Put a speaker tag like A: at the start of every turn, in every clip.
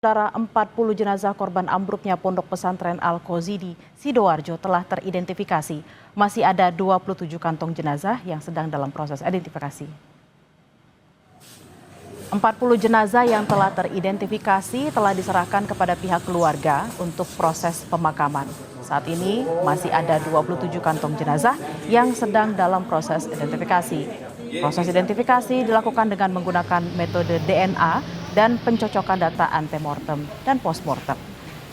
A: Saudara 40 jenazah korban ambruknya Pondok Pesantren Al-Khozi di Sidoarjo telah teridentifikasi. Masih ada 27 kantong jenazah yang sedang dalam proses identifikasi. 40 jenazah yang telah teridentifikasi telah diserahkan kepada pihak keluarga untuk proses pemakaman. Saat ini masih ada 27 kantong jenazah yang sedang dalam proses identifikasi. Proses identifikasi dilakukan dengan menggunakan metode DNA dan pencocokan data antemortem dan postmortem.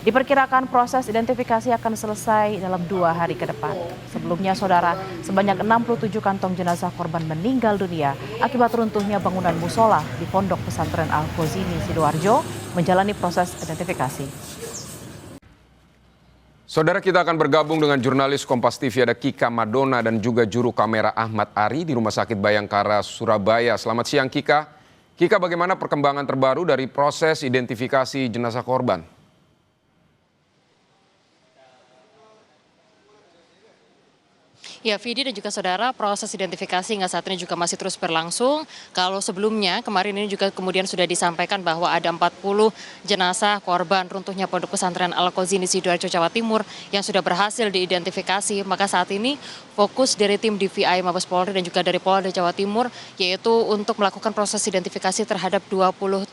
A: Diperkirakan proses identifikasi akan selesai dalam 2 hari ke depan. Sebelumnya, saudara, sebanyak 67 kantong jenazah korban meninggal dunia akibat runtuhnya bangunan musola di Pondok Pesantren Al-Khozi Sidoarjo menjalani proses identifikasi.
B: Saudara, kita akan bergabung dengan jurnalis Kompas TV ada Kika Madona dan juga juru kamera Ahmad Ari di Rumah Sakit Bayangkara, Surabaya. Selamat siang, Kika. Kika, bagaimana perkembangan terbaru dari proses identifikasi jenazah korban?
C: Ya, Vidi dan juga saudara, proses identifikasi hingga saat ini juga masih terus berlangsung. Kalau sebelumnya, kemarin ini juga kemudian sudah disampaikan bahwa ada 40 jenazah korban runtuhnya Pondok Pesantren Al-Khozi di Sidoarjo, Jawa Timur yang sudah berhasil diidentifikasi. Maka saat ini fokus dari tim DVI Mabes Polri dan juga dari Polda Jawa Timur yaitu untuk melakukan proses identifikasi terhadap 27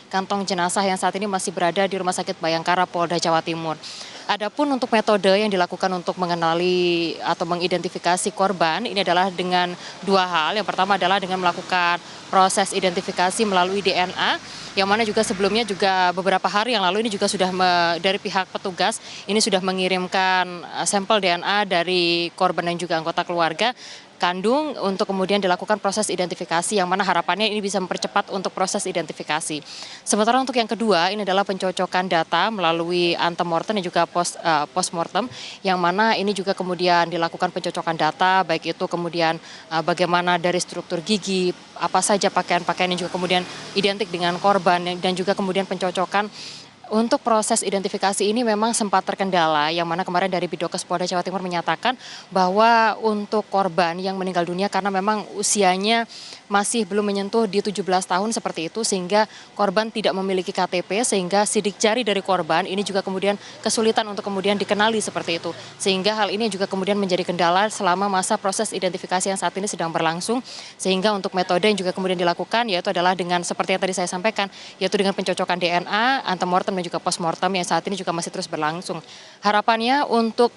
C: kantong jenazah yang saat ini masih berada di Rumah Sakit Bayangkara Polda Jawa Timur. Adapun untuk metode yang dilakukan untuk mengenali atau mengidentifikasi korban ini adalah dengan 2 hal. Yang pertama adalah dengan melakukan proses identifikasi melalui DNA, yang mana juga sebelumnya juga beberapa hari yang lalu ini juga sudah dari pihak petugas ini sudah mengirimkan sampel DNA dari korban dan juga anggota keluarga kandung untuk kemudian dilakukan proses identifikasi, yang mana harapannya ini bisa mempercepat untuk proses identifikasi. Sementara untuk yang kedua ini adalah pencocokan data melalui antemortem dan juga postmortem, yang mana ini juga kemudian dilakukan pencocokan data, baik itu kemudian bagaimana dari struktur gigi, apa saja pakaian-pakaian yang juga kemudian identik dengan korban, dan juga kemudian pencocokan. Untuk proses identifikasi ini memang sempat terkendala, yang mana kemarin dari Bidokes Polda Jawa Timur menyatakan bahwa untuk korban yang meninggal dunia karena memang usianya masih belum menyentuh di 17 tahun seperti itu, sehingga korban tidak memiliki KTP, sehingga sidik jari dari korban ini juga kemudian kesulitan untuk kemudian dikenali seperti itu. Sehingga hal ini juga kemudian menjadi kendala selama masa proses identifikasi yang saat ini sedang berlangsung, sehingga untuk metode yang juga kemudian dilakukan yaitu adalah dengan seperti yang tadi saya sampaikan, yaitu dengan pencocokan DNA, antemortem dan juga postmortem yang saat ini juga masih terus berlangsung. Harapannya untuk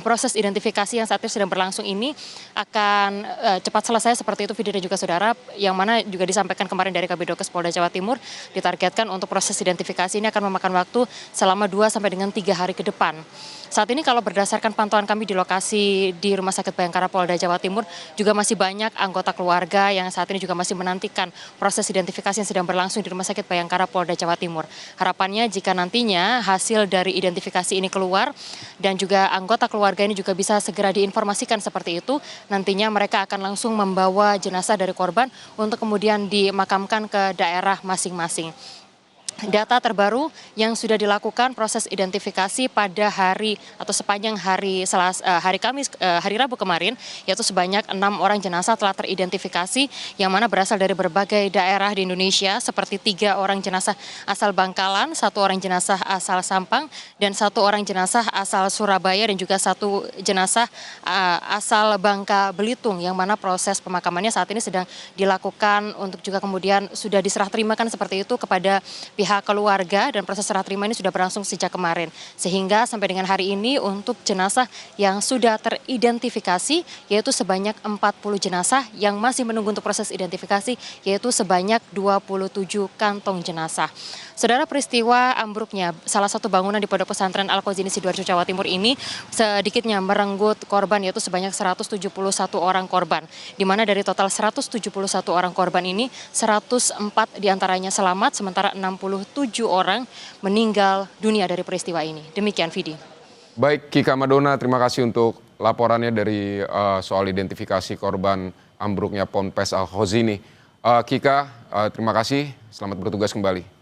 C: proses identifikasi yang saat ini sedang berlangsung ini akan cepat selesai seperti itu, Vidi dan juga saudara, yang mana juga disampaikan kemarin dari Kabidokes Polda Jawa Timur, ditargetkan untuk proses identifikasi ini akan memakan waktu selama 2 sampai dengan 3 hari ke depan. Saat ini kalau berdasarkan pantauan kami di lokasi di Rumah Sakit Bayangkara Polda Jawa Timur juga masih banyak anggota keluarga yang saat ini juga masih menantikan proses identifikasi yang sedang berlangsung di Rumah Sakit Bayangkara Polda Jawa Timur. Harapannya jika nantinya hasil dari identifikasi ini keluar dan juga anggota keluarga ini juga bisa segera diinformasikan seperti itu, nantinya mereka akan langsung membawa jenazah dari korban untuk kemudian dimakamkan ke daerah masing-masing. Data terbaru yang sudah dilakukan proses identifikasi pada hari atau sepanjang hari Rabu kemarin, yaitu sebanyak 6 orang jenazah telah teridentifikasi, yang mana berasal dari berbagai daerah di Indonesia, seperti 3 orang jenazah asal Bangkalan, 1 orang jenazah asal Sampang, dan 1 orang jenazah asal Surabaya, dan juga 1 jenazah asal Bangka Belitung, yang mana proses pemakamannya saat ini sedang dilakukan untuk juga kemudian sudah diserah terimakan seperti itu kepada pihak keluarga, dan proses serah terima ini sudah berlangsung sejak kemarin. Sehingga sampai dengan hari ini untuk jenazah yang sudah teridentifikasi yaitu sebanyak 40 jenazah, yang masih menunggu untuk proses identifikasi yaitu sebanyak 27 kantong jenazah. Saudara, peristiwa ambruknya salah satu bangunan di Pondok Pesantren Al-Khozi Sidoarjo, Jawa Timur ini sedikitnya merenggut korban yaitu sebanyak 171 orang korban. Di mana dari total 171 orang korban ini 104 diantaranya selamat, sementara 67 orang meninggal dunia dari peristiwa ini. Demikian, Vidi.
B: Baik, Kika Madona, terima kasih untuk laporannya dari soal identifikasi korban ambruknya Ponpes Al-Khozi ini. Kika, terima kasih. Selamat bertugas kembali.